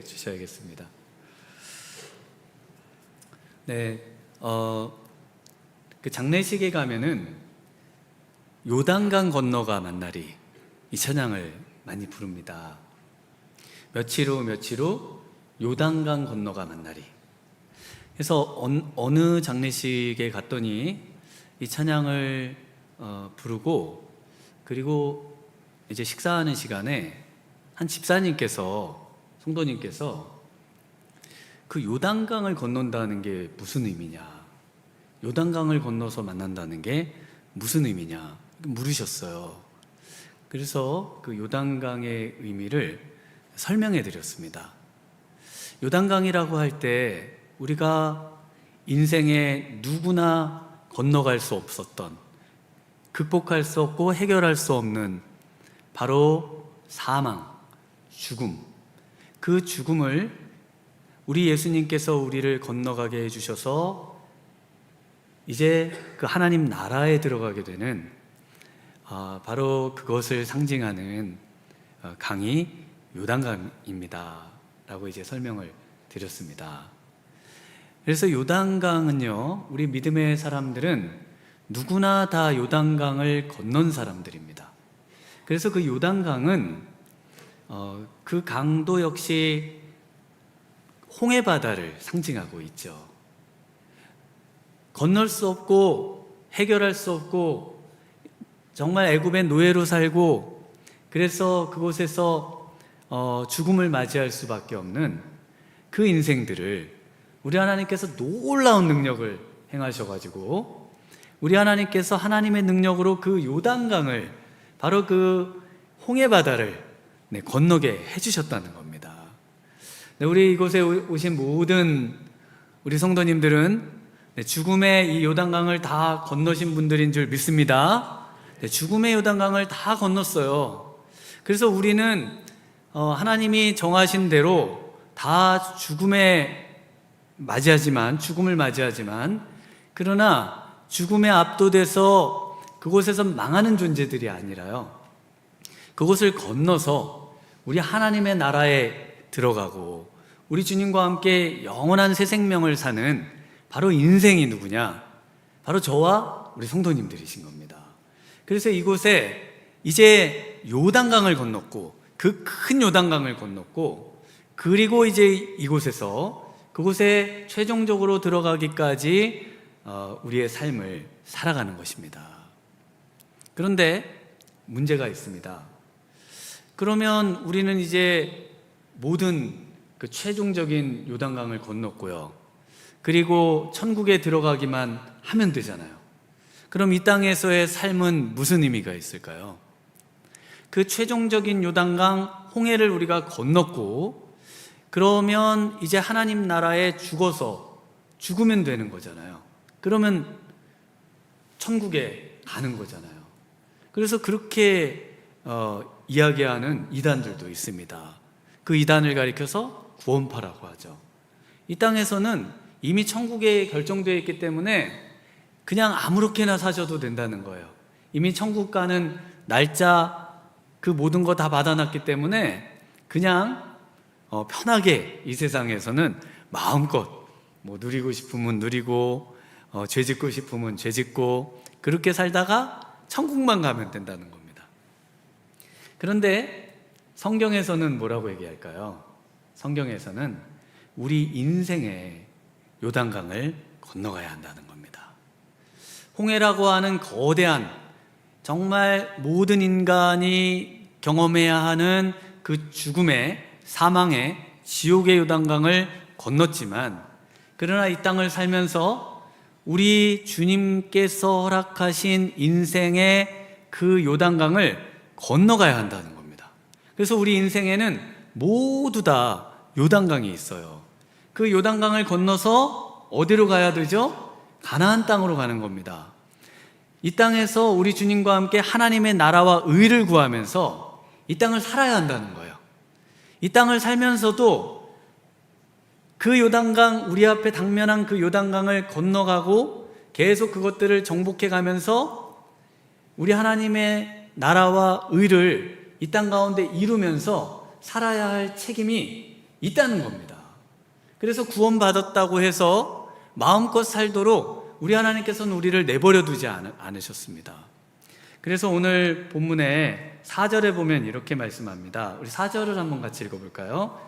주셔야겠습니다. 네, 그 장례식에 가면은 요단강 건너가 만나리 이 찬양을 많이 부릅니다. 며칠 후 요단강 건너가 만나리. 그래서 어느 장례식에 갔더니 이 찬양을 부르고, 그리고 이제 식사하는 시간에 한 집사님께서, 성도님께서 그 요단강을 건넌다는 게 무슨 의미냐, 요단강을 건너서 만난다는 게 무슨 의미냐 물으셨어요. 그래서 그 요단강의 의미를 설명해 드렸습니다. 요단강이라고 할 때 우리가 인생에 누구나 건너갈 수 없었던, 극복할 수 없고 해결할 수 없는 바로 사망, 죽음, 그 죽음을 우리 예수님께서 우리를 건너가게 해주셔서 이제 그 하나님 나라에 들어가게 되는 바로 그것을 상징하는 강이 요단강입니다 라고 이제 설명을 드렸습니다. 그래서 요단강은요, 우리 믿음의 사람들은 누구나 다 요단강을 건넌 사람들입니다. 그래서 그 요단강은 그 강도 역시 홍해바다를 상징하고 있죠. 건널 수 없고 해결할 수 없고 정말 애굽의 노예로 살고, 그래서 그곳에서 죽음을 맞이할 수밖에 없는 그 인생들을 우리 하나님께서 놀라운 능력을 행하셔가지고 우리 하나님께서 하나님의 능력으로 그 요단강을, 바로 그 홍해바다를 건너게 해주셨다는 겁니다. 우리 이곳에 오신 모든 우리 성도님들은 죽음의 이 요단강을 다 건너신 분들인 줄 믿습니다. 죽음의 요단강을 다 건넜어요. 그래서 우리는 하나님이 정하신 대로 다 죽음을 맞이하지만, 그러나 죽음에 압도돼서 그곳에서 망하는 존재들이 아니라요, 그곳을 건너서 우리 하나님의 나라에 들어가고 우리 주님과 함께 영원한 새 생명을 사는 바로 인생이 누구냐? 바로 저와 우리 성도님들이신 겁니다. 그래서 이곳에 이제 요단강을 건넜고, 그 큰 요단강을 건넜고, 그리고 이제 이곳에서 그곳에 최종적으로 들어가기까지 우리의 삶을 살아가는 것입니다. 그런데 문제가 있습니다. 그러면 우리는 이제 모든 그 최종적인 요단강을 건넜고요, 그리고 천국에 들어가기만 하면 되잖아요. 그럼 이 땅에서의 삶은 무슨 의미가 있을까요? 그 최종적인 요단강 홍해를 우리가 건넜고, 그러면 이제 하나님 나라에 죽으면 되는 거잖아요. 그러면 천국에 가는 거잖아요. 그래서 그렇게 이야기하는 이단들도 있습니다. 그 이단을 가리켜서 구원파라고 하죠. 이 땅에서는 이미 천국에 결정되어 있기 때문에 그냥 아무렇게나 사셔도 된다는 거예요. 이미 천국 가는 날짜, 그 모든 거 다 받아놨기 때문에 그냥 편하게 이 세상에서는 마음껏 누리고 싶으면 누리고, 죄 짓고 싶으면 죄 짓고, 그렇게 살다가 천국만 가면 된다는 겁니다. 그런데 성경에서는 뭐라고 얘기할까요? 성경에서는 우리 인생의 요단강을 건너가야 한다는 겁니다. 홍해라고 하는 거대한, 정말 모든 인간이 경험해야 하는 그 죽음의, 사망의, 지옥의 요단강을 건넜지만, 그러나 이 땅을 살면서 우리 주님께서 허락하신 인생의 그 요단강을 건너가야 한다는 겁니다. 그래서 우리 인생에는 모두 다 요단강이 있어요. 그 요단강을 건너서 어디로 가야 되죠? 가나안 땅으로 가는 겁니다. 이 땅에서 우리 주님과 함께 하나님의 나라와 의를 구하면서 이 땅을 살아야 한다는 거예요. 이 땅을 살면서도 그 요단강, 우리 앞에 당면한 그 요단강을 건너가고 계속 그것들을 정복해 가면서 우리 하나님의 나라와 의를 이 땅 가운데 이루면서 살아야 할 책임이 있다는 겁니다. 그래서 구원받았다고 해서 마음껏 살도록 우리 하나님께서는 우리를 내버려 두지 않으셨습니다. 그래서 오늘 본문의 4절에 보면 이렇게 말씀합니다. 우리 4절을 한번 같이 읽어볼까요?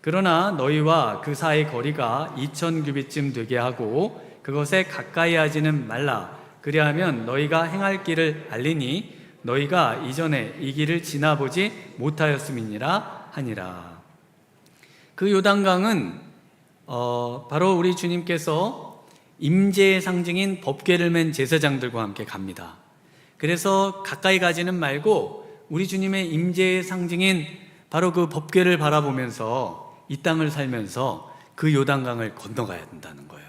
그러나 너희와 그 사이 거리가 2000규빗쯤 되게 하고 그것에 가까이 하지는 말라. 그리하면 너희가 행할 길을 알리니 너희가 이전에 이 길을 지나보지 못하였음이니라 하니라. 그 요단강은 바로 우리 주님께서 임재의 상징인 법궤를 맨 제사장들과 함께 갑니다. 그래서 가까이 가지는 말고 우리 주님의 임재의 상징인 바로 그 법궤를 바라보면서 이 땅을 살면서 그 요단강을 건너가야 된다는 거예요.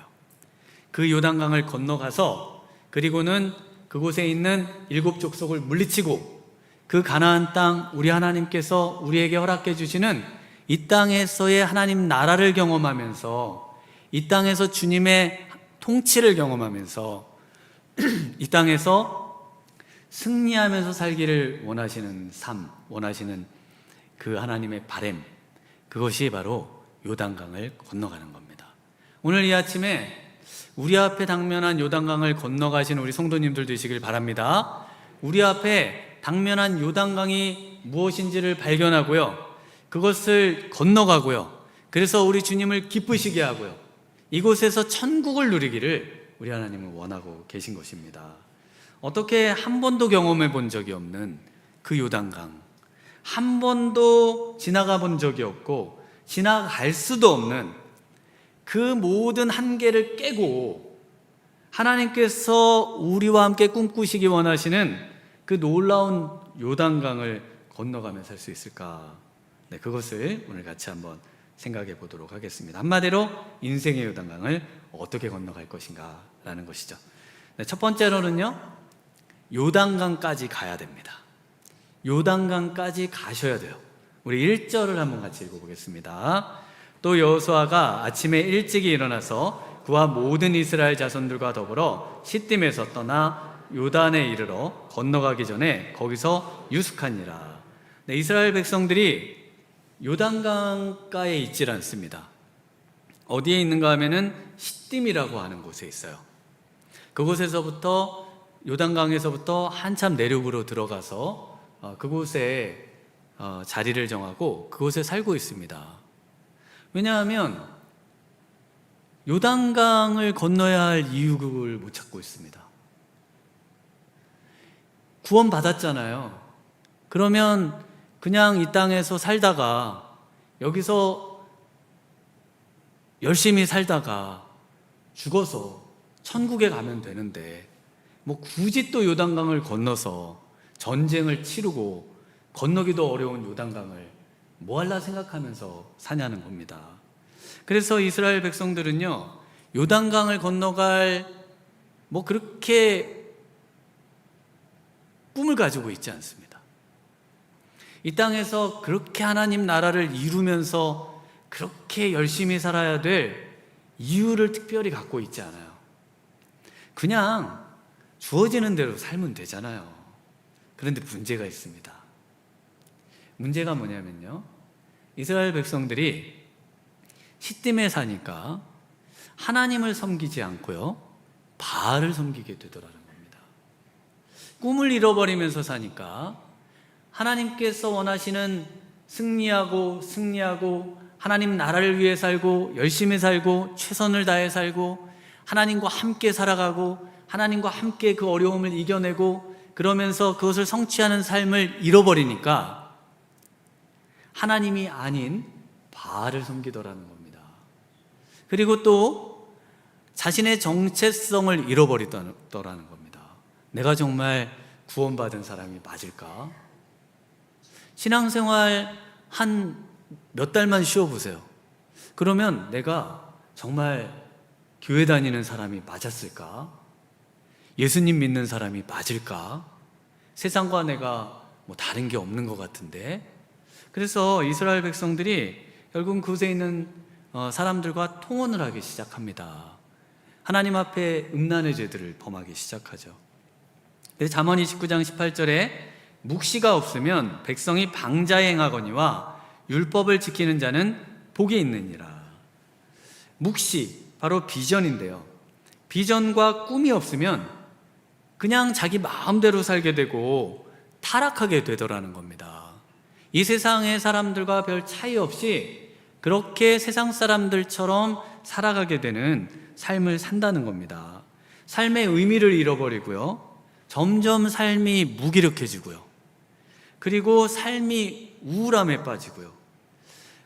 그 요단강을 건너가서 그리고는 그곳에 있는 7 족속을 물리치고 그 가나안 땅 우리 하나님께서 우리에게 허락해 주시는 이 땅에서의 하나님 나라를 경험하면서 이 땅에서 주님의 통치를 경험하면서 이 땅에서 승리하면서 살기를 원하시는 삶, 원하시는 그 하나님의 바램, 그것이 바로 요단강을 건너가는 겁니다. 오늘 이 아침에 우리 앞에 당면한 요단강을 건너가신 우리 성도님들 되시길 바랍니다. 우리 앞에 당면한 요단강이 무엇인지를 발견하고요, 그것을 건너가고요, 그래서 우리 주님을 기쁘시게 하고요, 이곳에서 천국을 누리기를 우리 하나님은 원하고 계신 것입니다. 어떻게 한 번도 경험해 본 적이 없는 그 요단강, 한 번도 지나가 본 적이 없고 지나갈 수도 없는 그 모든 한계를 깨고 하나님께서 우리와 함께 꿈꾸시기 원하시는 그 놀라운 요단강을 건너가며 살 수 있을까? 네, 그것을 오늘 같이 한번 생각해 보도록 하겠습니다. 한마디로 인생의 요단강을 어떻게 건너갈 것인가 라는 것이죠. 네, 첫 번째로는요, 요단강까지 가야 됩니다. 요단강까지 가셔야 돼요. 우리 1절을 한번 같이 읽어보겠습니다. 또 여호수아가 아침에 일찍이 일어나서 그와 모든 이스라엘 자손들과 더불어 시딤에서 떠나 요단에 이르러 건너가기 전에 거기서 유숙하니라. 네, 이스라엘 백성들이 요단강가에 있질 않습니다. 어디에 있는가 하면은 시딤이라고 하는 곳에 있어요. 그곳에서부터 요단강에서부터 한참 내륙으로 들어가서 그곳에 자리를 정하고 그곳에 살고 있습니다. 왜냐하면 요단강을 건너야 할 이유를 못 찾고 있습니다. 구원받았잖아요. 그러면 그냥 이 땅에서 살다가 여기서 열심히 살다가 죽어서 천국에 가면 되는데 뭐 굳이 또 요단강을 건너서 전쟁을 치르고 건너기도 어려운 요단강을 뭐 할라 생각하면서 사냐는 겁니다. 그래서 이스라엘 백성들은요, 요단강을 건너갈 뭐 그렇게 꿈을 가지고 있지 않습니다. 이 땅에서 그렇게 하나님 나라를 이루면서 그렇게 열심히 살아야 될 이유를 특별히 갖고 있지 않아요. 그냥 주어지는 대로 살면 되잖아요. 그런데 문제가 있습니다. 문제가 뭐냐면요, 이스라엘 백성들이 시딤에 사니까 하나님을 섬기지 않고요, 바알을 섬기게 되더라는 겁니다. 꿈을 잃어버리면서 사니까 하나님께서 원하시는 승리하고 하나님 나라를 위해 살고 열심히 살고 최선을 다해 살고 하나님과 함께 살아가고 하나님과 함께 그 어려움을 이겨내고 그러면서 그것을 성취하는 삶을 잃어버리니까 하나님이 아닌 바알을 섬기더라는 겁니다. 그리고 또 자신의 정체성을 잃어버리더라는 겁니다. 내가 정말 구원받은 사람이 맞을까? 신앙생활 한 몇 달만 쉬어보세요. 그러면 내가 정말 교회 다니는 사람이 맞았을까? 예수님 믿는 사람이 맞을까? 세상과 내가 뭐 다른 게 없는 것 같은데. 그래서 이스라엘 백성들이 결국 그곳에 있는 사람들과 통혼을 하기 시작합니다. 하나님 앞에 음란의 죄들을 범하기 시작하죠. 잠언 29장 18절에 묵시가 없으면 백성이 방자에 행하거니와 율법을 지키는 자는 복이 있느니라. 묵시, 바로 비전인데요. 비전과 꿈이 없으면 그냥 자기 마음대로 살게 되고 타락하게 되더라는 겁니다. 이 세상의 사람들과 별 차이 없이 그렇게 세상 사람들처럼 살아가게 되는 삶을 산다는 겁니다. 삶의 의미를 잃어버리고요. 점점 삶이 무기력해지고요. 그리고 삶이 우울함에 빠지고요.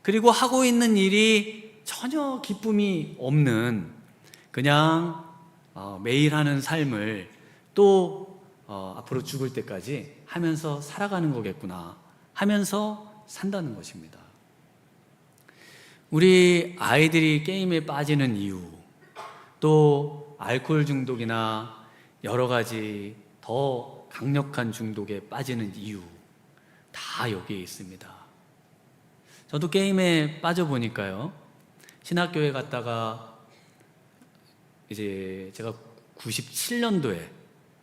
그리고 하고 있는 일이 전혀 기쁨이 없는 그냥 매일 하는 삶을 또 앞으로 죽을 때까지 하면서 살아가는 거겠구나 하면서 산다는 것입니다. 우리 아이들이 게임에 빠지는 이유, 또 알코올 중독이나 여러 가지 더 강력한 중독에 빠지는 이유, 다 여기에 있습니다. 저도 게임에 빠져보니까요, 신학교에 갔다가 이제 제가 97년도에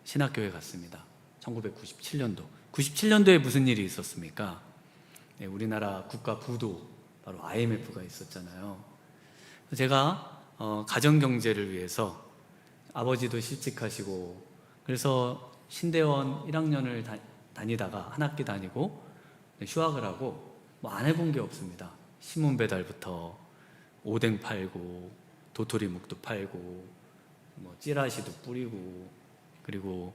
신학교에 갔습니다. 1997년도. 97년도에 무슨 일이 있었습니까? 네, 우리나라 국가 부도, 바로 IMF가 있었잖아요. 제가 가정경제를 위해서, 아버지도 실직하시고 그래서 신대원 1학년을 다니다가 한 학기 다니고 휴학을 하고 뭐 안 해본 게 없습니다. 신문 배달부터 오뎅 팔고 도토리묵도 팔고 뭐 찌라시도 뿌리고, 그리고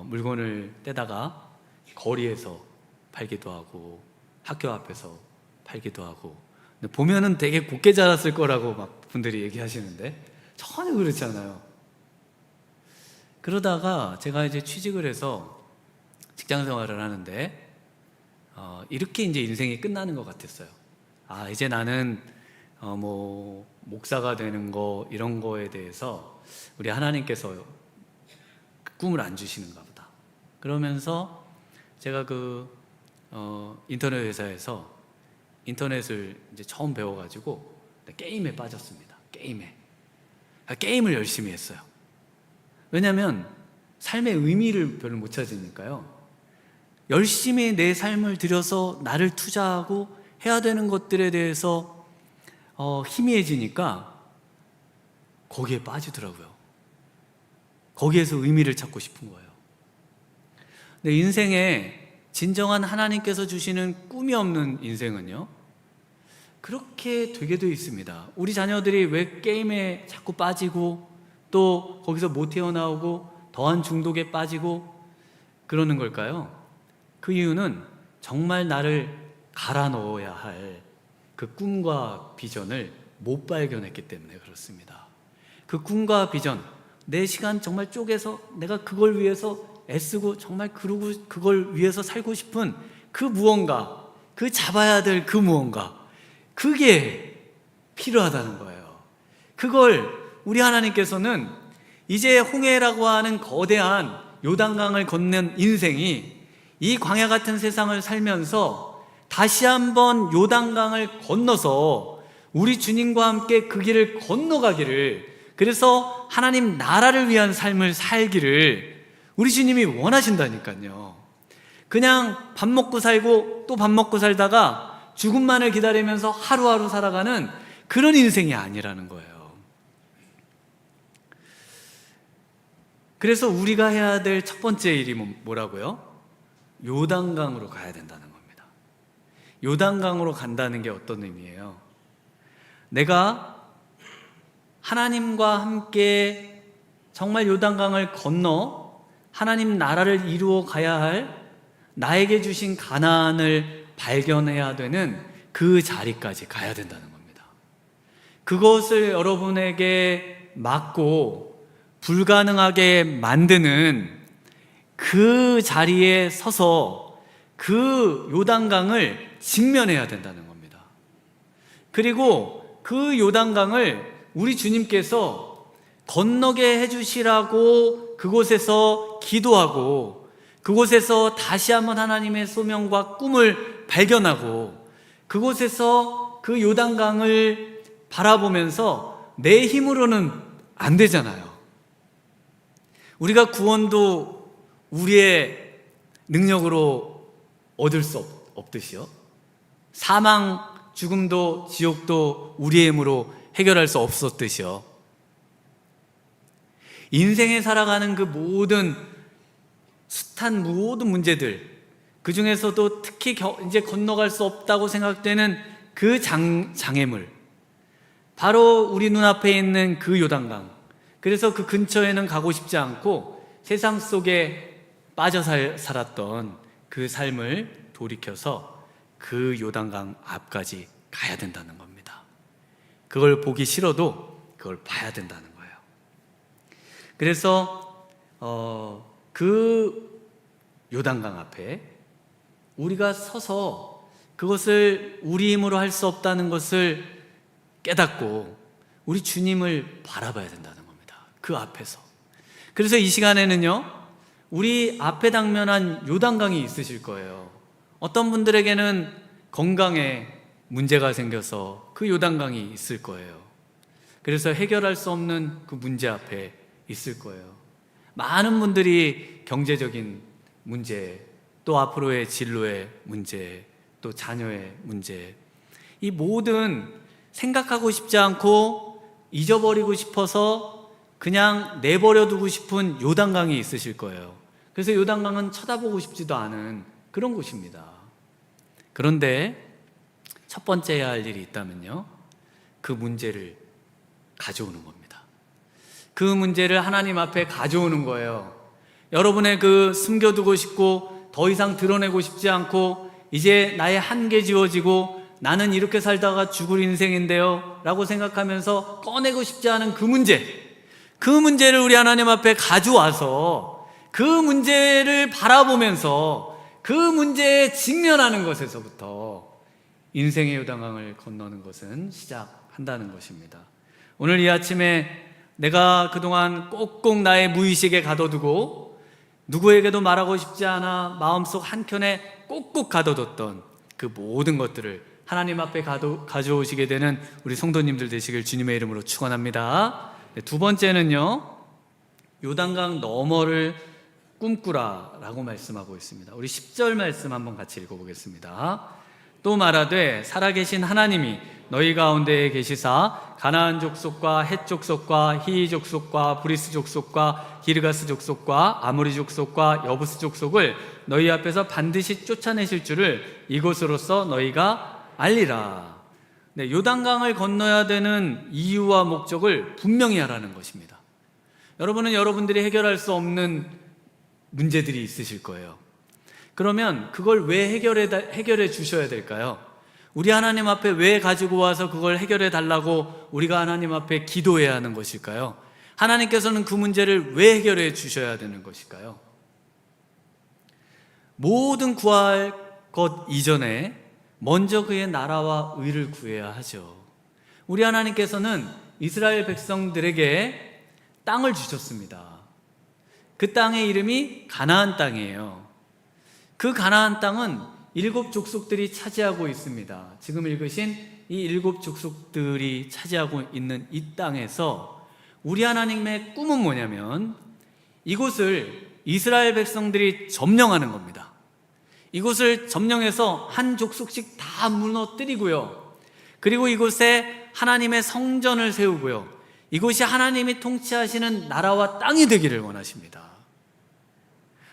물건을 떼다가 거리에서 팔기도 하고 학교 앞에서 팔기도 하고. 근데 보면은 되게 곱게 자랐을 거라고 막 분들이 얘기하시는데 전혀 그렇지 않아요. 그러다가 제가 이제 취직을 해서 직장 생활을 하는데 이렇게 이제 인생이 끝나는 것 같았어요. 아, 이제 나는 뭐 목사가 되는 거, 이런 거에 대해서 우리 하나님께서 꿈을 안 주시는가 보다. 그러면서 제가 인터넷 회사에서 인터넷을 이제 처음 배워가지고 게임에 빠졌습니다. 게임을 열심히 했어요. 왜냐하면 삶의 의미를 별로 못 찾으니까요. 열심히 내 삶을 들여서 나를 투자하고 해야 되는 것들에 대해서 희미해지니까 거기에 빠지더라고요. 거기에서 의미를 찾고 싶은 거예요. 근데 인생에 진정한 하나님께서 주시는 꿈이 없는 인생은요, 그렇게 되게 돼 있습니다. 우리 자녀들이 왜 게임에 자꾸 빠지고 또 거기서 못 헤어나오고 더한 중독에 빠지고 그러는 걸까요? 그 이유는 정말 나를 갈아 넣어야 할 그 꿈과 비전을 못 발견했기 때문에 그렇습니다. 그 꿈과 비전, 내 시간 정말 쪼개서 내가 그걸 위해서 애쓰고 정말 그걸 위해서 살고 싶은 그 무언가, 그 잡아야 될 그 무언가, 그게 필요하다는 거예요. 그걸 우리 하나님께서는 이제 홍해라고 하는 거대한 요단강을 건넌 인생이 이 광야 같은 세상을 살면서 다시 한번 요단강을 건너서 우리 주님과 함께 그 길을 건너가기를, 그래서 하나님 나라를 위한 삶을 살기를 우리 주님이 원하신다니까요. 그냥 밥 먹고 살고 또 밥 먹고 살다가 죽음만을 기다리면서 하루하루 살아가는 그런 인생이 아니라는 거예요. 그래서 우리가 해야 될 첫 번째 일이 뭐라고요? 요단강으로 가야 된다는 겁니다. 요단강으로 간다는 게 어떤 의미예요? 내가 하나님과 함께 정말 요단강을 건너 하나님 나라를 이루어 가야 할, 나에게 주신 가나안을 발견해야 되는 그 자리까지 가야 된다는 겁니다. 그것을 여러분에게 막고 불가능하게 만드는 그 자리에 서서 그 요단강을 직면해야 된다는 겁니다. 그리고 그 요단강을 우리 주님께서 건너게 해주시라고 그곳에서 기도하고, 그곳에서 다시 한번 하나님의 소명과 꿈을 발견하고, 그곳에서 그 요단강을 바라보면서 내 힘으로는 안 되잖아요. 우리가 구원도 우리의 능력으로 얻을 수 없듯이요, 사망 죽음도 지옥도 우리의 힘으로 해결할 수 없었듯이요. 인생에 살아가는 그 모든 숱한 모든 문제들, 그 중에서도 특히 이제 건너갈 수 없다고 생각되는 그 장애물, 바로 우리 눈앞에 있는 그 요단강. 그래서 그 근처에는 가고 싶지 않고 세상 속에 빠져 살았던 그 삶을 돌이켜서 그 요단강 앞까지 가야 된다는 겁니다. 그걸 보기 싫어도 그걸 봐야 된다는 거예요. 그래서 그 요단강 앞에 우리가 서서 그것을 우리 힘으로 할 수 없다는 것을 깨닫고 우리 주님을 바라봐야 된다는 겁니다. 그 앞에서. 그래서 이 시간에는요, 우리 앞에 당면한 요단강이 있으실 거예요. 어떤 분들에게는 건강에 문제가 생겨서 그 요단강이 있을 거예요. 그래서 해결할 수 없는 그 문제 앞에 있을 거예요. 많은 분들이 경제적인 문제, 또 앞으로의 진로의 문제, 또 자녀의 문제, 이 모든 생각하고 싶지 않고 잊어버리고 싶어서 그냥 내버려 두고 싶은 요단강이 있으실 거예요. 그래서 요단강은 쳐다보고 싶지도 않은 그런 곳입니다. 그런데 첫 번째 해야 할 일이 있다면요, 그 문제를 가져오는 겁니다. 그 문제를 하나님 앞에 가져오는 거예요. 여러분의 그 숨겨두고 싶고 더 이상 드러내고 싶지 않고 이제 나의 한계 지워지고 나는 이렇게 살다가 죽을 인생인데요 라고 생각하면서 꺼내고 싶지 않은 그 문제를 우리 하나님 앞에 가져와서 그 문제를 바라보면서 그 문제에 직면하는 것에서부터 인생의 요단강을 건너는 것은 시작한다는 것입니다. 오늘 이 아침에 내가 그동안 꼭꼭 나의 무의식에 가둬두고 누구에게도 말하고 싶지 않아 마음속 한켠에 꼭꼭 가둬뒀던 그 모든 것들을 하나님 앞에 가져오시게 되는 우리 성도님들 되시길 주님의 이름으로 축원합니다. 두 번째는요, 요단강 너머를 꿈꾸라 라고 말씀하고 있습니다. 우리 10절 말씀 한번 같이 읽어보겠습니다. 또 말하되 살아계신 하나님이 너희 가운데에 계시사 가나안 족속과 헷 족속과 히위 족속과 브리스 족속과 기르가스 족속과 아모리 족속과 여부스 족속을 너희 앞에서 반드시 쫓아내실 줄을 이곳으로서 너희가 알리라. 네, 요단강을 건너야 되는 이유와 목적을 분명히 하라는 것입니다. 여러분은 여러분들이 해결할 수 없는 문제들이 있으실 거예요. 그러면 그걸 왜 해결해 주셔야 될까요? 우리 하나님 앞에 왜 가지고 와서 그걸 해결해 달라고 우리가 하나님 앞에 기도해야 하는 것일까요? 하나님께서는 그 문제를 왜 해결해 주셔야 되는 것일까요? 모든 구할 것 이전에 먼저 그의 나라와 의를 구해야 하죠. 우리 하나님께서는 이스라엘 백성들에게 땅을 주셨습니다. 그 땅의 이름이 가나안 땅이에요. 그 가나안 땅은 7 족속들이 차지하고 있습니다. 지금 읽으신 이 7 족속들이 차지하고 있는 이 땅에서 우리 하나님의 꿈은 뭐냐면 이곳을 이스라엘 백성들이 점령하는 겁니다. 이곳을 점령해서 한 족속씩 다 무너뜨리고요, 그리고 이곳에 하나님의 성전을 세우고요, 이곳이 하나님이 통치하시는 나라와 땅이 되기를 원하십니다.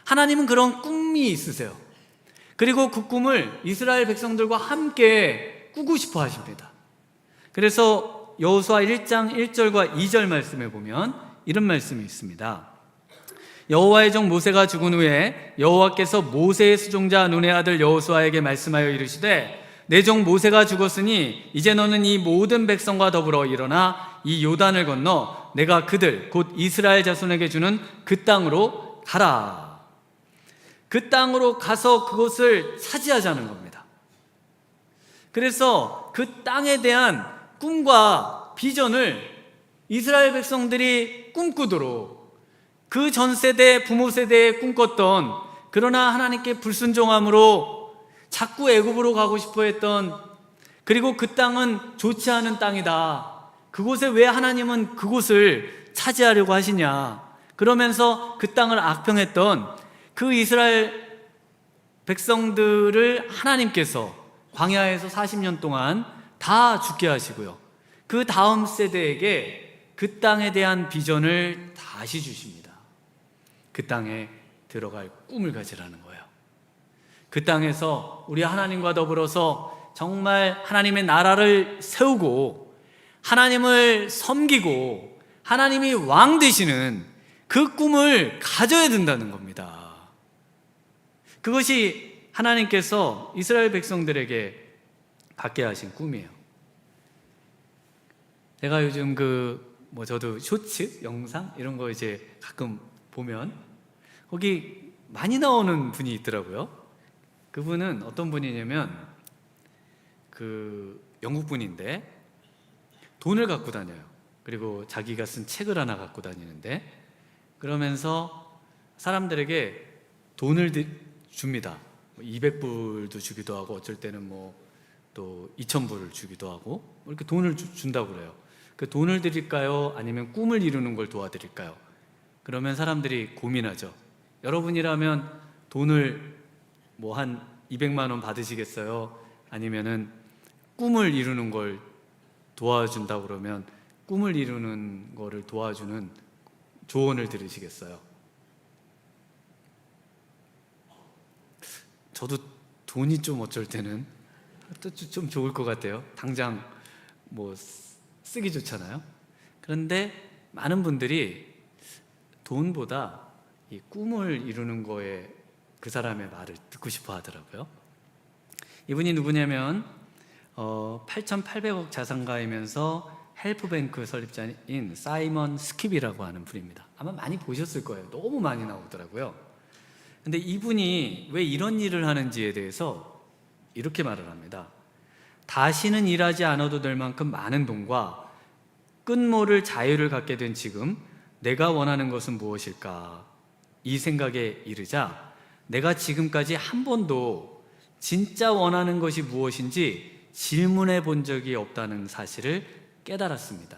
하나님은 그런 꿈이 있으세요. 그리고 그 꿈을 이스라엘 백성들과 함께 꾸고 싶어 하십니다. 그래서 여호수아 1장 1절과 2절 말씀에 보면 이런 말씀이 있습니다. 여호와의 종 모세가 죽은 후에 여호와께서 모세의 수종자 눈의 아들 여호수아에게 말씀하여 이르시되 내 종 모세가 죽었으니 이제 너는 이 모든 백성과 더불어 일어나 이 요단을 건너 내가 그들 곧 이스라엘 자손에게 주는 그 땅으로 가라. 그 땅으로 가서 그것을 차지하자는 겁니다. 그래서 그 땅에 대한 꿈과 비전을 이스라엘 백성들이 꿈꾸도록, 그 전 세대 부모 세대에 꿈꿨던, 그러나 하나님께 불순종함으로 자꾸 애굽으로 가고 싶어 했던, 그리고 그 땅은 좋지 않은 땅이다, 그곳에 왜 하나님은 그곳을 차지하려고 하시냐, 그러면서 그 땅을 악평했던 그 이스라엘 백성들을 하나님께서 광야에서 40년 동안 다 죽게 하시고요. 그 다음 세대에게 그 땅에 대한 비전을 다시 주십니다. 그 땅에 들어갈 꿈을 가지라는 거예요. 그 땅에서 우리 하나님과 더불어서 정말 하나님의 나라를 세우고 하나님을 섬기고 하나님이 왕 되시는 그 꿈을 가져야 된다는 겁니다. 그것이 하나님께서 이스라엘 백성들에게 갖게 하신 꿈이에요. 제가 요즘 저도 쇼츠, 영상 이런 거 이제 가끔 보면 거기 많이 나오는 분이 있더라고요. 그분은 어떤 분이냐면 영국 분인데 돈을 갖고 다녀요. 그리고 자기가 쓴 책을 하나 갖고 다니는데 그러면서 사람들에게 돈을 줍니다. 200불도 주기도 하고 어쩔 때는 또 2,000불을 주기도 하고 이렇게 돈을 준다고 그래요. 그 돈을 드릴까요? 아니면 꿈을 이루는 걸 도와드릴까요? 그러면 사람들이 고민하죠. 여러분이라면 돈을 한 200만 원 받으시겠어요? 아니면은 꿈을 이루는 걸 도와준다고 그러면 꿈을 이루는 거를 도와주는 조언을 들으시겠어요? 저도 돈이 좀 어쩔 때는 또 좀 좋을 것 같아요. 당장 쓰기 좋잖아요. 그런데 많은 분들이 돈보다 이 꿈을 이루는 거에 그 사람의 말을 듣고 싶어 하더라고요. 이분이 누구냐면 8,800억 자산가이면서 헬프뱅크 설립자인 사이먼 스킵이라고 하는 분입니다. 아마 많이 보셨을 거예요. 너무 많이 나오더라고요. 근데 이분이 왜 이런 일을 하는지에 대해서 이렇게 말을 합니다. 다시는 일하지 않아도 될 만큼 많은 돈과 끝모를 자유를 갖게 된 지금 내가 원하는 것은 무엇일까? 이 생각에 이르자 내가 지금까지 한 번도 진짜 원하는 것이 무엇인지 질문해 본 적이 없다는 사실을 깨달았습니다.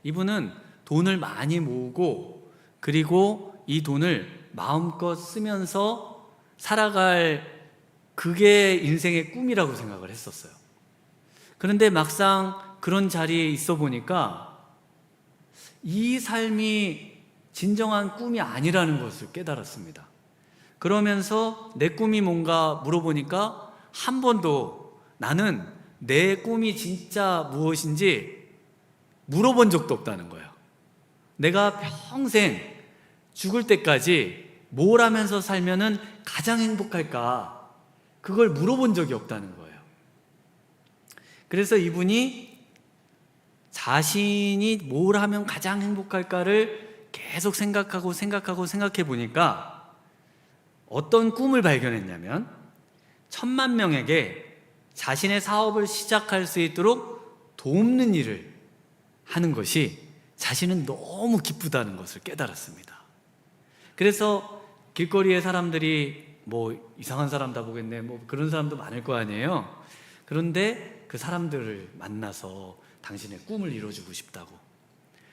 이분은 돈을 많이 모으고 그리고 이 돈을 마음껏 쓰면서 살아갈 그게 인생의 꿈이라고 생각을 했었어요. 그런데 막상 그런 자리에 있어 보니까 이 삶이 진정한 꿈이 아니라는 것을 깨달았습니다. 그러면서 내 꿈이 뭔가 물어보니까 한 번도 나는 내 꿈이 진짜 무엇인지 물어본 적도 없다는 거예요. 내가 평생 죽을 때까지 뭘 하면서 살면은 가장 행복할까? 그걸 물어본 적이 없다는 거예요. 그래서 이분이 자신이 뭘 하면 가장 행복할까를 계속 생각해 보니까 어떤 꿈을 발견했냐면 1,000만 명에게 자신의 사업을 시작할 수 있도록 돕는 일을 하는 것이 자신은 너무 기쁘다는 것을 깨달았습니다. 그래서 길거리에 사람들이 이상한 사람 다 보겠네 그런 사람도 많을 거 아니에요. 그런데 그 사람들을 만나서 당신의 꿈을 이뤄주고 싶다고,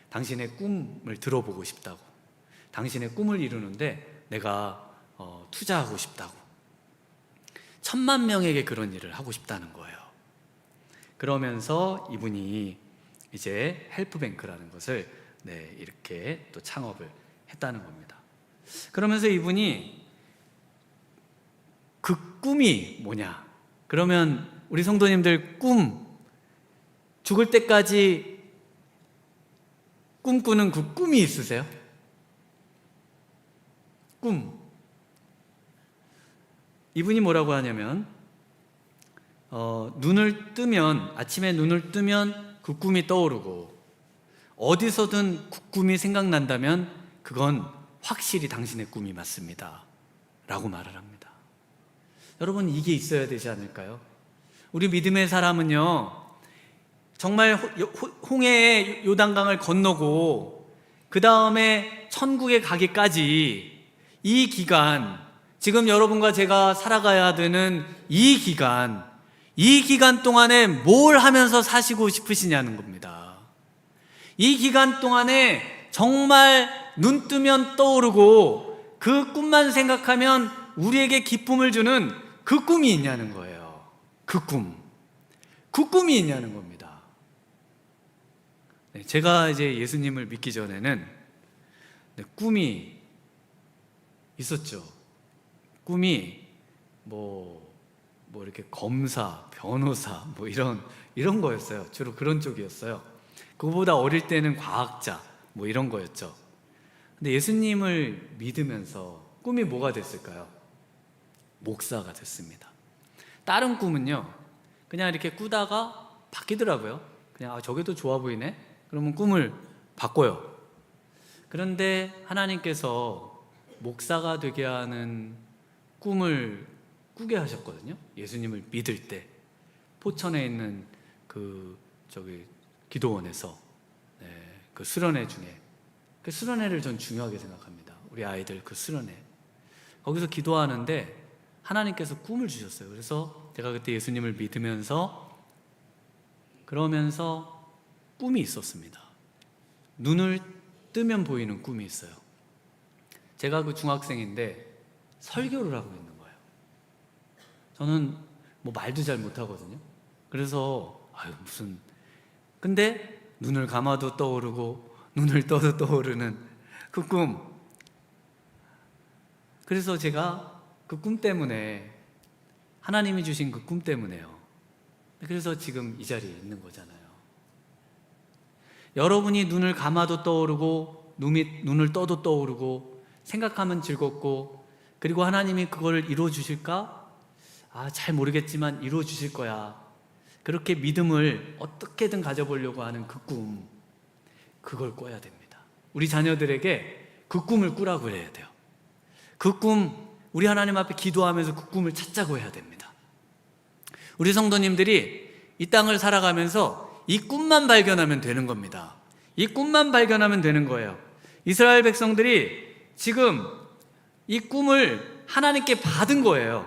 당신의 꿈을 들어보고 싶다고, 당신의 꿈을 이루는데 내가 투자하고 싶다고 1,000만 명에게 그런 일을 하고 싶다는 거예요. 그러면서 이분이 이제 헬프뱅크라는 것을 이렇게 또 창업을 했다는 겁니다. 그러면서 이분이 그 꿈이 뭐냐? 그러면 우리 성도님들 죽을 때까지 꿈꾸는 그 꿈이 있으세요? 이분이 뭐라고 하냐면 아침에 눈을 뜨면 그 꿈이 떠오르고 어디서든 그 꿈이 생각난다면 그건 확실히 당신의 꿈이 맞습니다 라고 말을 합니다. 여러분, 이게 있어야 되지 않을까요? 우리 믿음의 사람은요 정말 홍해의 요단강을 건너고 그 다음에 천국에 가기까지 이 기간, 지금 여러분과 제가 살아가야 되는 이 기간 동안에 뭘 하면서 사시고 싶으시냐는 겁니다. 이 기간 동안에 정말 눈 뜨면 떠오르고 그 꿈만 생각하면 우리에게 기쁨을 주는 그 꿈이 있냐는 거예요. 그 꿈이 있냐는 겁니다. 네, 제가 이제 예수님을 믿기 전에는 꿈이 있었죠. 꿈이 뭐 이렇게 검사, 변호사 이런 거였어요. 주로 그런 쪽이었어요. 그거보다 어릴 때는 과학자 이런 거였죠. 근데 예수님을 믿으면서 꿈이 뭐가 됐을까요? 목사가 됐습니다. 다른 꿈은요, 그냥 이렇게 꾸다가 바뀌더라고요. 그냥 저게 더 좋아 보이네? 그러면 꿈을 바꿔요. 그런데 하나님께서 목사가 되게 하는 꿈을 꾸게 하셨거든요. 예수님을 믿을 때 포천에 있는 기도원에서 그 수련회 중에 그 수련회를 전 중요하게 생각합니다. 우리 아이들 그 수련회 거기서 기도하는데 하나님께서 꿈을 주셨어요. 그래서 제가 그때 예수님을 믿으면서 그러면서 꿈이 있었습니다. 눈을 뜨면 보이는 꿈이 있어요. 제가 그 중학생인데 설교를 하고 있는 거예요. 저는 말도 잘 못하거든요. 그래서 근데 눈을 감아도 떠오르고 눈을 떠도 떠오르는 그 꿈. 그래서 제가 그 꿈 때문에, 하나님이 주신 그 꿈 때문에요, 그래서 지금 이 자리에 있는 거잖아요. 여러분이 눈을 감아도 떠오르고 눈을 떠도 떠오르고 생각하면 즐겁고, 그리고 하나님이 그걸 이루어 주실까? 잘 모르겠지만 이루어 주실 거야. 그렇게 믿음을 어떻게든 가져보려고 하는 그 꿈, 그걸 꿔야 됩니다. 우리 자녀들에게 그 꿈을 꾸라고 해야 돼요. 그 꿈, 우리 하나님 앞에 기도하면서 그 꿈을 찾자고 해야 됩니다. 우리 성도님들이 이 땅을 살아가면서 이 꿈만 발견하면 되는 겁니다. 이 꿈만 발견하면 되는 거예요. 이스라엘 백성들이 지금 이 꿈을 하나님께 받은 거예요.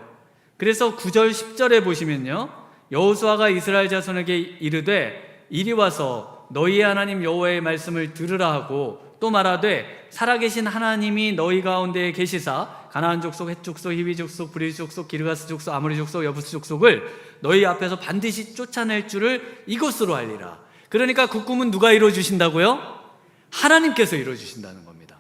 그래서 9절 10절에 보시면요, 여호수아가 이스라엘 자손에게 이르되 이리 와서 너희의 하나님 여호와의 말씀을 들으라 하고 또 말하되 살아계신 하나님이 너희 가운데 계시사 가나안 족속, 헷 족속, 히비 족속, 브리스 족속, 기르가스 족속, 아모리 족속, 여부스 족속을 너희 앞에서 반드시 쫓아낼 줄을 이것으로 알리라. 그러니까 그 꿈은 누가 이루어 주신다고요? 하나님께서 이루어 주신다는 겁니다.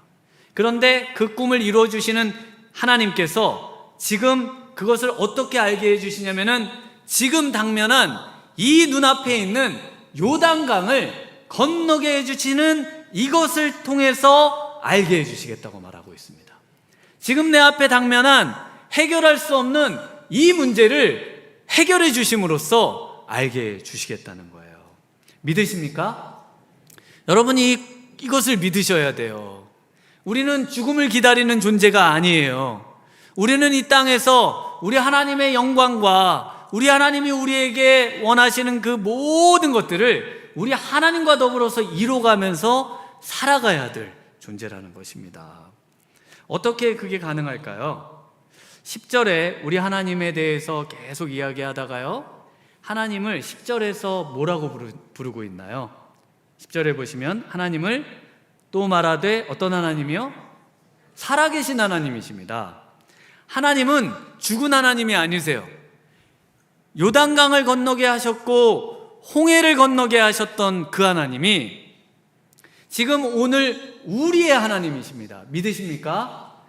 그런데 그 꿈을 이루어 주시는 하나님께서 지금 그것을 어떻게 알게 해 주시냐면은 지금 당면한 이 눈앞에 있는 요단강을 건너게 해 주시는 이것을 통해서 알게 해 주시겠다고 말하고 있습니다. 지금 내 앞에 당면한 해결할 수 없는 이 문제를 해결해 주심으로써 알게 해 주시겠다는 거예요. 믿으십니까? 여러분이 이것을 믿으셔야 돼요. 우리는 죽음을 기다리는 존재가 아니에요. 우리는 이 땅에서 우리 하나님의 영광과 우리 하나님이 우리에게 원하시는 그 모든 것들을 우리 하나님과 더불어서 이뤄가면서 살아가야 될 존재라는 것입니다. 어떻게 그게 가능할까요? 10절에 우리 하나님에 대해서 계속 이야기하다가요, 하나님을 10절에서 뭐라고 부르고 있나요? 10절에 보시면 하나님을 또 말하되 어떤 하나님이요? 살아계신 하나님이십니다. 하나님은 죽은 하나님이 아니세요. 요단강을 건너게 하셨고 홍해를 건너게 하셨던 그 하나님이 지금 오늘 우리의 하나님이십니다. 믿으십니까?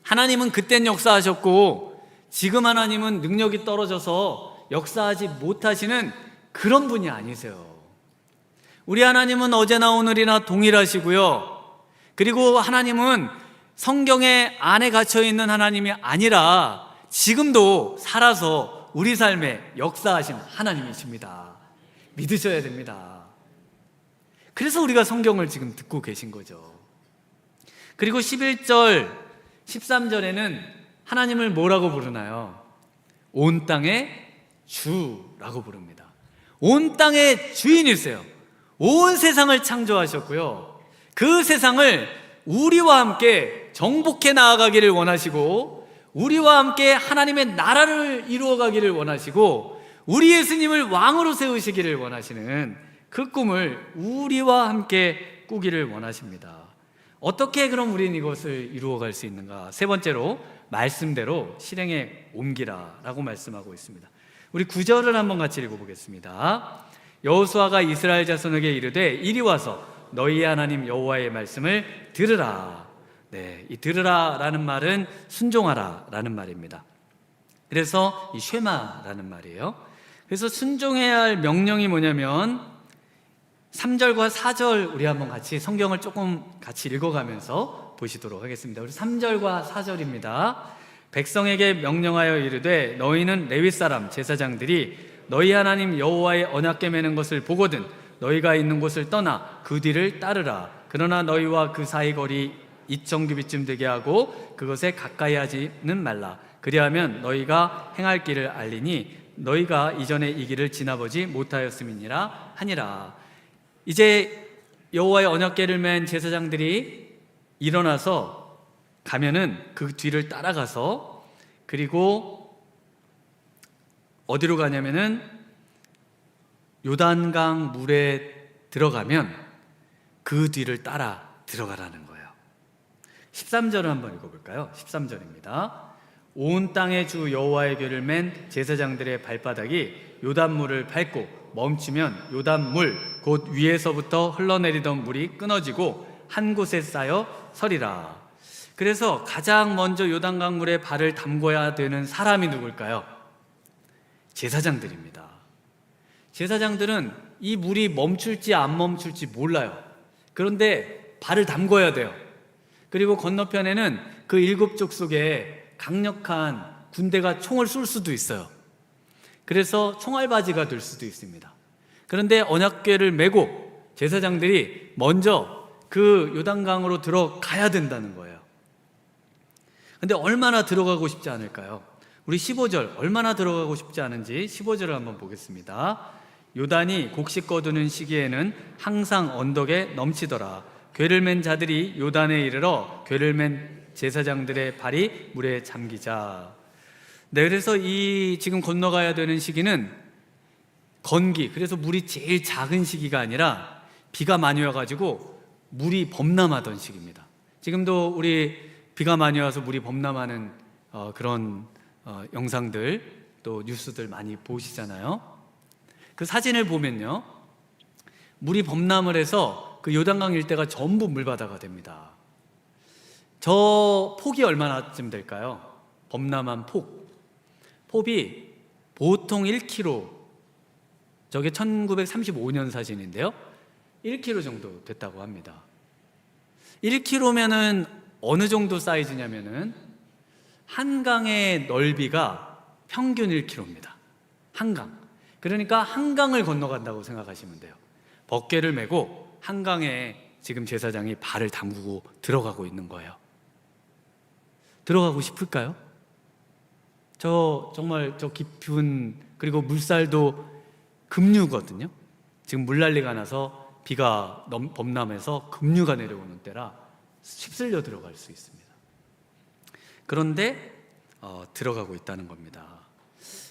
하나님은 그땐 역사하셨고 지금 하나님은 능력이 떨어져서 역사하지 못하시는 그런 분이 아니세요. 우리 하나님은 어제나 오늘이나 동일하시고요. 그리고 하나님은 성경의 안에 갇혀있는 하나님이 아니라 지금도 살아서 우리 삶에 역사하신 하나님이십니다. 믿으셔야 됩니다. 그래서 우리가 성경을 지금 듣고 계신 거죠. 그리고 11절, 13절에는 하나님을 뭐라고 부르나요? 온 땅의 주라고 부릅니다. 온 땅의 주인이세요. 온 세상을 창조하셨고요. 그 세상을 우리와 함께 정복해 나아가기를 원하시고 우리와 함께 하나님의 나라를 이루어가기를 원하시고 우리 예수님을 왕으로 세우시기를 원하시는 그 꿈을 우리와 함께 꾸기를 원하십니다. 어떻게 그럼 우리는 이것을 이루어갈 수 있는가? 세 번째로 말씀대로 실행에 옮기라 라고 말씀하고 있습니다. 우리 9절을 한번 같이 읽어보겠습니다. 여호수아가 이스라엘 자손에게 이르되 이리 와서 너희 하나님 여호와의 말씀을 들으라. 네, 이 들으라라는 말은 순종하라라는 말입니다. 그래서 이 쉐마라는 말이에요. 그래서 순종해야 할 명령이 뭐냐면 3절과 4절 우리 한번 같이 성경을 조금 같이 읽어가면서 보시도록 하겠습니다. 우리 3절과 4절입니다. 백성에게 명령하여 이르되 너희는 레위 사람 제사장들이 너희 하나님 여호와의 언약궤 매는 것을 보거든 너희가 있는 곳을 떠나 그 뒤를 따르라. 그러나 너희와 그 사이 거리 2,000규빗쯤 되게 하고 그것에 가까이 하지는 말라. 그리하면 너희가 행할 길을 알리니 너희가 이전에 이 길을 지나보지 못하였음이니라 하니라. 이제 여호와의 언약궤를 맨 제사장들이 일어나서 가면은 그 뒤를 따라가서 그리고 어디로 가냐면은 요단강 물에 들어가면 그 뒤를 따라 들어가라는 거예요. 13절을 한번 읽어볼까요? 13절입니다. 온 땅의 주 여호와의 궤를 맨 제사장들의 발바닥이 요단물을 밟고 멈추면 요단물 곧 위에서부터 흘러내리던 물이 끊어지고 한 곳에 쌓여 서리라. 그래서 가장 먼저 요단강 물에 발을 담궈야 되는 사람이 누굴까요? 제사장들입니다. 제사장들은 이 물이 멈출지 안 멈출지 몰라요. 그런데 발을 담궈야 돼요. 그리고 건너편에는 그 7족 속에 강력한 군대가 총을 쏠 수도 있어요. 그래서 총알바지가 될 수도 있습니다. 그런데 언약궤를 메고 제사장들이 먼저 그 요단강으로 들어가야 된다는 거예요. 근데 얼마나 들어가고 싶지 않을까요? 우리 15절 얼마나 들어가고 싶지 않은지 15절을 한번 보겠습니다. 요단이 곡식 거두는 시기에는 항상 언덕에 넘치더라. 궤를 맨 자들이 요단에 이르러 궤를 맨 제사장들의 발이 물에 잠기자. 네, 그래서 이 지금 건너가야 되는 시기는 건기, 그래서 물이 제일 작은 시기가 아니라 비가 많이 와가지고 물이 범람하던 시기입니다. 지금도 우리 비가 많이 와서 물이 범람하는 그런 영상들 또 뉴스들 많이 보시잖아요. 그 사진을 보면요, 물이 범람을 해서 그 요단강 일대가 전부 물바다가 됩니다. 저 폭이 얼마나쯤 될까요? 범람한 폭이 보통 1km, 저게 1935년 사진인데요 1km 정도 됐다고 합니다. 1km면은 어느 정도 사이즈냐면은 한강의 넓이가 평균 1km입니다. 한강. 그러니까 한강을 건너간다고 생각하시면 돼요. 벗개를 메고 한강에 지금 제사장이 발을 담그고 들어가고 있는 거예요. 들어가고 싶을까요? 정말 저 깊은, 그리고 물살도 급류거든요. 지금 물난리가 나서 비가 범람해서 급류가 내려오는 때라 휩쓸려 들어갈 수 있습니다. 그런데 들어가고 있다는 겁니다.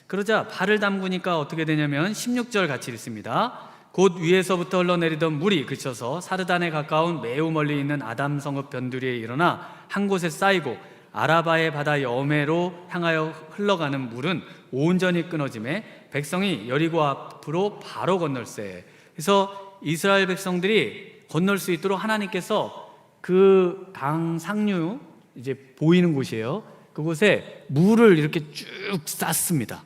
그러자 발을 담그니까 어떻게 되냐면 16절 같이 읽습니다. 곧 위에서부터 흘러내리던 물이 그쳐서 사르단에 가까운 매우 멀리 있는 아담 성읍 변두리에 일어나 한 곳에 쌓이고 아라바의 바다 여매로 향하여 흘러가는 물은 온전히 끊어짐에 백성이 여리고 앞으로 바로 건널세. 그래서 이스라엘 백성들이 건널 수 있도록 하나님께서 그 강 상류, 이제 보이는 곳이에요, 그곳에 물을 이렇게 쭉 쌌습니다.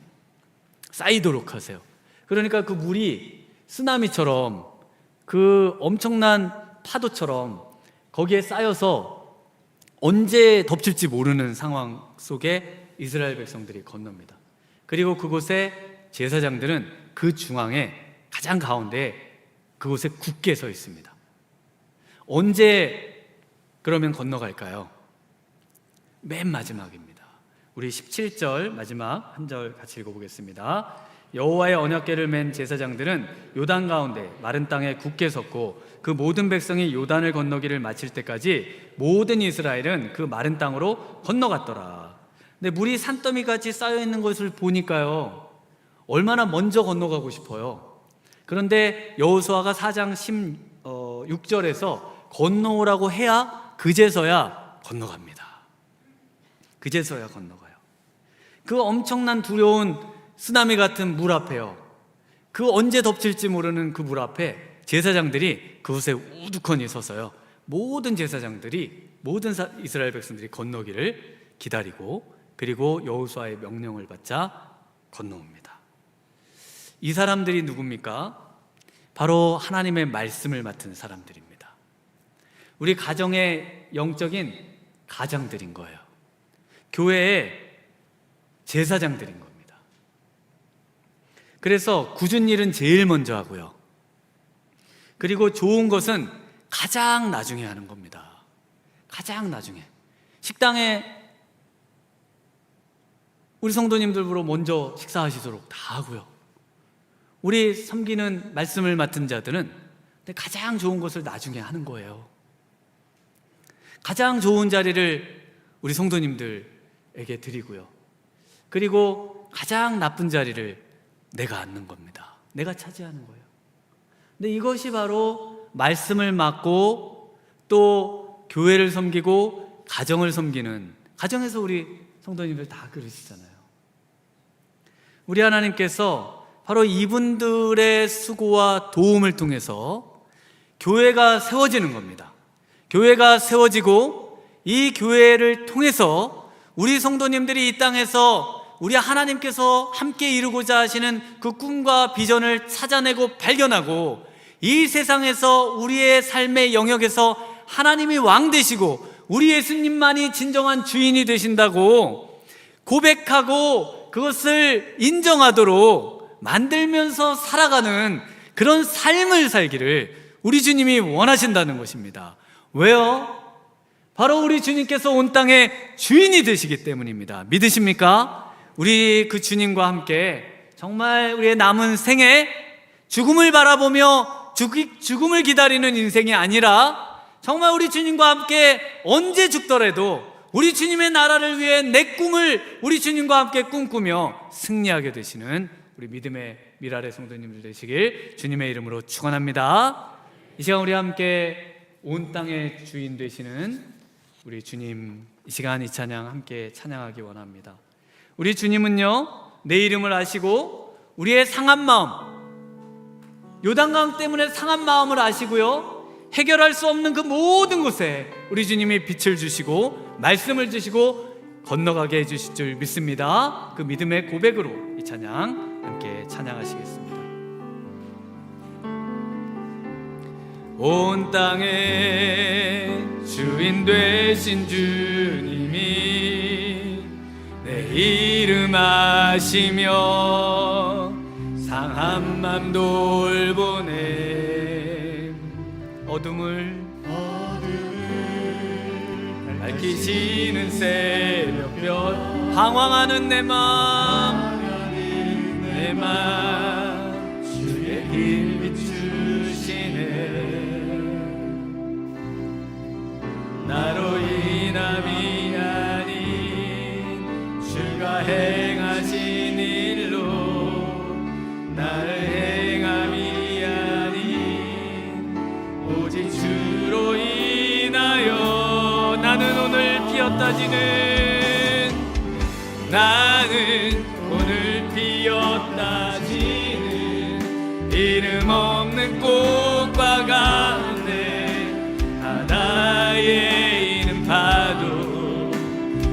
쌓이도록 하세요. 그러니까 그 물이 쓰나미처럼, 그 엄청난 파도처럼 거기에 쌓여서 언제 덮칠지 모르는 상황 속에 이스라엘 백성들이 건넙니다. 그리고 그곳에 제사장들은 그 중앙에 가장 가운데 그곳에 굳게 서 있습니다. 언제 그러면 건너갈까요? 맨 마지막입니다. 우리 17절 마지막 한 절 같이 읽어보겠습니다. 여호와의 언약궤를 맨 제사장들은 요단 가운데 마른 땅에 굳게 섰고 그 모든 백성이 요단을 건너기를 마칠 때까지 모든 이스라엘은 그 마른 땅으로 건너갔더라. 근데 물이 산더미같이 쌓여있는 것을 보니까요, 얼마나 먼저 건너가고 싶어요. 그런데 여호수아가 4장 16절에서 건너오라고 해야 그제서야 건너갑니다. 그제서야 건너가요. 그 엄청난 두려운 쓰나미 같은 물 앞에요. 그 언제 덮칠지 모르는 그 물 앞에 제사장들이 그곳에 우두커니 서서요, 모든 제사장들이, 모든 이스라엘 백성들이 건너기를 기다리고, 그리고 여호수아의 명령을 받자 건너옵니다. 이 사람들이 누굽니까? 바로 하나님의 말씀을 맡은 사람들입니다. 우리 가정의 영적인 가장들인 거예요. 교회의 제사장들인 겁니다. 그래서 굳은 일은 제일 먼저 하고요, 그리고 좋은 것은 가장 나중에 하는 겁니다. 가장 나중에. 식당에 우리 성도님들보러 먼저 식사하시도록 다 하고요, 우리 섬기는 말씀을 맡은 자들은 가장 좋은 것을 나중에 하는 거예요. 가장 좋은 자리를 우리 성도님들에게 드리고요, 그리고 가장 나쁜 자리를 내가 앉는 겁니다. 내가 차지하는 거예요. 근데 이것이 바로 말씀을 맡고 또 교회를 섬기고 가정을 섬기는, 가정에서 우리 성도님들 다 그러시잖아요. 우리 하나님께서 바로 이분들의 수고와 도움을 통해서 교회가 세워지는 겁니다. 교회가 세워지고 이 교회를 통해서 우리 성도님들이 이 땅에서 우리 하나님께서 함께 이루고자 하시는 그 꿈과 비전을 찾아내고 발견하고, 이 세상에서 우리의 삶의 영역에서 하나님이 왕 되시고 우리 예수님만이 진정한 주인이 되신다고 고백하고 그것을 인정하도록 만들면서 살아가는 그런 삶을 살기를 우리 주님이 원하신다는 것입니다. 왜요? 바로 우리 주님께서 온 땅의 주인이 되시기 때문입니다. 믿으십니까? 우리 그 주님과 함께 정말 우리의 남은 생에 죽음을 바라보며 죽음을 기다리는 인생이 아니라, 정말 우리 주님과 함께 언제 죽더라도 우리 주님의 나라를 위해 내 꿈을 우리 주님과 함께 꿈꾸며 승리하게 되시는 우리 믿음의 미랄의 성도님들 되시길 주님의 이름으로 축원합니다. 이 시간 우리 함께 온 땅의 주인 되시는 우리 주님, 이 시간 이 찬양 함께 찬양하기 원합니다. 우리 주님은요, 내 이름을 아시고 우리의 상한 마음, 요단강 때문에 상한 마음을 아시고요, 해결할 수 없는 그 모든 곳에 우리 주님이 빛을 주시고 말씀을 주시고 건너가게 해주실 줄 믿습니다. 그 믿음의 고백으로 이 찬양 함께 찬양하시겠습니다. 온 땅의 주인 되신 주님이 내 이름 아시며 상한 맘 돌보네. 어둠을 밝히시는 새벽별, 방황하는 내 맘 주의 길 비추시네. 나로 인함이 아닌 주가 행하신 일로, 나를 행함이 아닌 오직 주로 인하여 나는 오늘 피었다지는, 나는 오늘 피었다지는 이름 없는 꽃과 같네. 바다에 있는 파도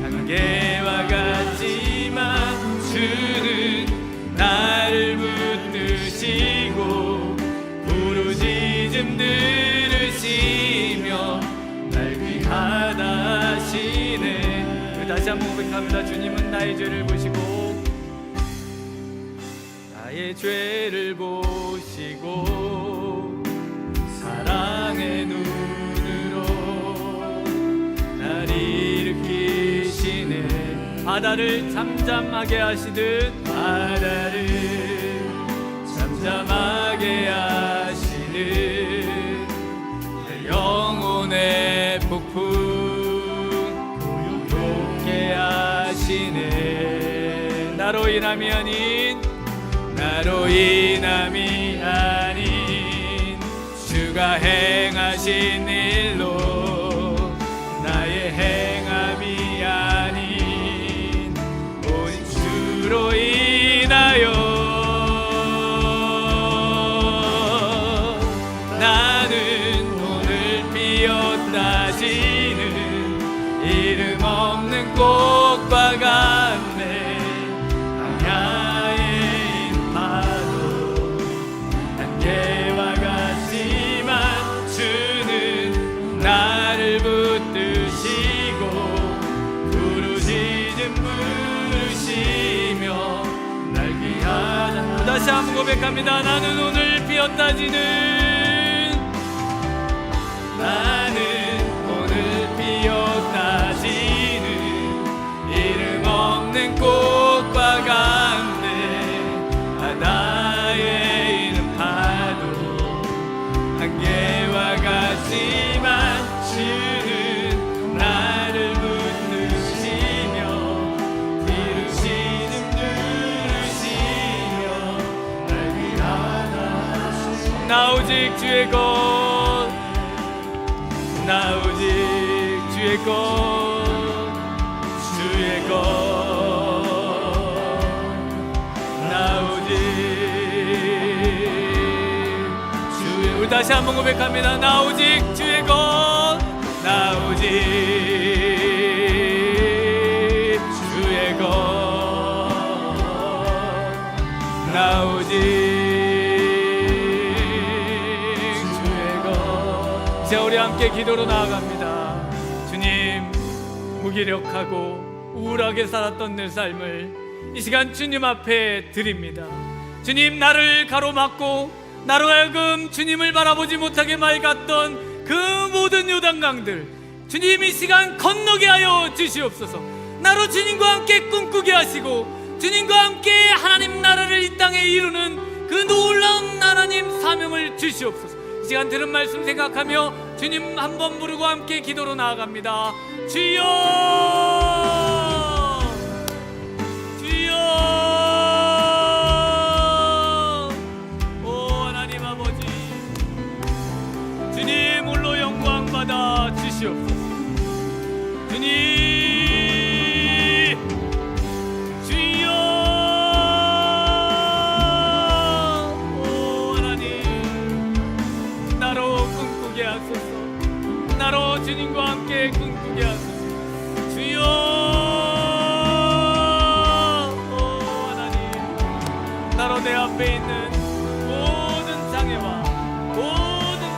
안개와 같지만 주는 나를 붙드시고 부르짖음 들으시며 날 귀하다 하시네. 다시 한번 고백합니다. 주님은 나의 죄를 보시고, 나의 죄를 보시고 사랑의 눈으로 날 일으키시네. 바다를 잠잠하게 하시듯, 바다를 잠잠하게 하시듯 내 영혼의 폭풍 고요케 하시네. 나로 인함이 아닌, 나로 인함이 아닌 주가 행하신 일로, 나의 행함이 아닌 오직 주로 인하여 한번 고백합니다. 나는 오늘 피었다지는, 나는 오늘 피었다지는 이름 없는 꽃과 같네. 나의 이름 파도 안개와 같지만 주는 나를 붙드시며 기르시는 누르시며 날 위하다. 나 오직 주의 것, 나 오직 주의 것, 주의 것, 나 오직 주의. 우리 다시 한번 고백합니다. 나 오직 주의 것, 나 오직 주의 것, 나 오직 주의 것. 이제 우리 함께 기도로 나아갑니다. 주님, 무기력하고 우울하게 살았던 내 삶을 이 시간 주님 앞에 드립니다. 주님, 나를 가로막고 나로 하여금 주님을 바라보지 못하게 맑았던 그 모든 요단강들, 주님 이 시간 건너게 하여 주시옵소서. 나로 주님과 함께 꿈꾸게 하시고 주님과 함께 하나님 나라를 이 땅에 이루는 그 놀라운 하나님 사명을 주시옵소서. 이 시간 들은 말씀 생각하며 주님 한번 부르고 함께 기도로 나아갑니다. 주여, 주님 홀로 영광 받아 주시옵소서. 주님, 주여, 오 하나님, 나로 꿈꾸게 하소서. 나로 주님과 함께 꿈꾸게 하소서. 주여, 오 하나님, 나로 내 앞에 있는 모든 장애와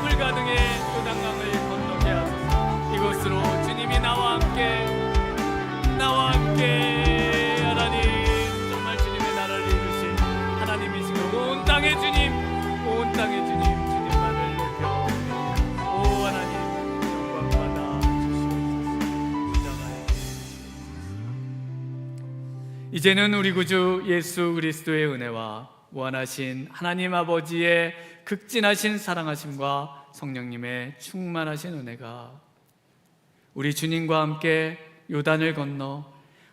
불가능의 요단강을 건너게 하소서. 이곳으로 주님이 나와 함께 하나님, 정말 주님의 나라를 이루신 하나님이시고 온 땅의 주님, 온 땅의 주님, 주님만을 높여 오 하나님 영광 받아 주시옵소서. 이제는 우리 구주 예수 그리스도의 은혜와 무한하신 하나님 아버지의 극진하신 사랑하심과 성령님의 충만하신 은혜가 우리 주님과 함께 요단을 건너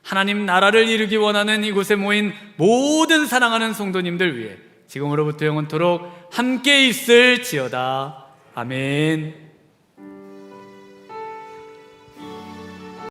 하나님 나라를 이루기 원하는 이곳에 모인 모든 사랑하는 성도님들 위해 지금으로부터 영원토록 함께 있을지어다. 아멘.